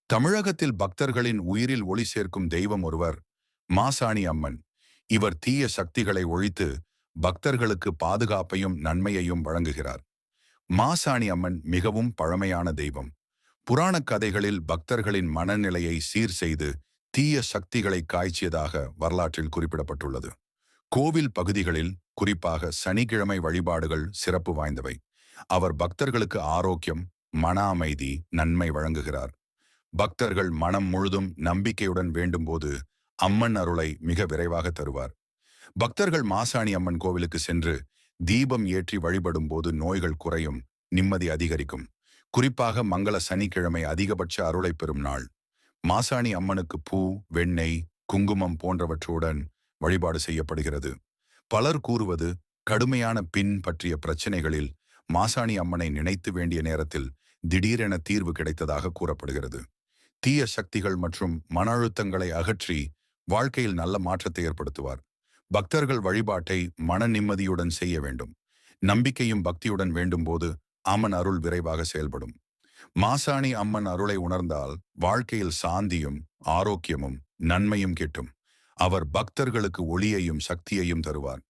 தமிழகத்தில் பக்தர்களின் உயிரில் ஒளி சேர்க்கும் தெய்வம் ஒருவர் மாசாணி அம்மன். இவர் தீய சக்திகளை ஒழித்து பக்தர்களுக்கு பாதுகாப்பையும் நன்மையையும் வழங்குகிறார். மாசாணி அம்மன் மிகவும் பழமையான தெய்வம். புராணக் கதைகளில் பக்தர்களின் மனநிலையை சீர் செய்து தீய சக்திகளை காய்ச்சியதாக வரலாற்றில் குறிப்பிடப்பட்டுள்ளது. கோவில் பகுதிகளில் குறிப்பாக சனிக்கிழமை வழிபாடுகள் சிறப்பு வாய்ந்தவை. அவர் பக்தர்களுக்கு ஆரோக்கியம், மன அமைதி, நன்மை வழங்குகிறார். பக்தர்கள் மனம் முழுதும் நம்பிக்கையுடன் வேண்டும்போது அம்மன் அருளை மிக விரைவாக தருவார். பக்தர்கள் மாசாணி அம்மன் கோவிலுக்கு சென்று தீபம் ஏற்றி வழிபடும் போது நோய்கள் குறையும், நிம்மதி அதிகரிக்கும். குறிப்பாக மங்கள சனிக்கிழமை அதிகபட்ச அருளை பெறும் நாள். மாசாணி அம்மனுக்கு பூ, வெண்ணெய், குங்குமம் போன்றவற்றுடன் வழிபாடு செய்யப்படுகிறது. பலர் கூறுவது கடுமையான பின் பற்றிய பிரச்சனைகளில் மாசாணி அம்மனை நினைத்து வேண்டிய நேரத்தில் திடீரென தீர்வு கிடைத்ததாக கூறப்படுகிறது. தீய சக்திகள் மற்றும் மன அழுத்தங்களை அகற்றி வாழ்க்கையில் நல்ல மாற்றத்தை ஏற்படுத்துவார். பக்தர்கள் வழிபாட்டை மன நிம்மதியுடன் செய்ய வேண்டும். நம்பிக்கையும் பக்தியுடன் வேண்டும் போது அம்மன் அருள் விரைவாக செயல்படும். மாசாணி அம்மன் அருளை உணர்ந்தால் வாழ்க்கையில் சாந்தியும் ஆரோக்கியமும் நன்மையும் கிட்டும். அவர் பக்தர்களுக்கு ஒளியையும் சக்தியையும் தருவார்.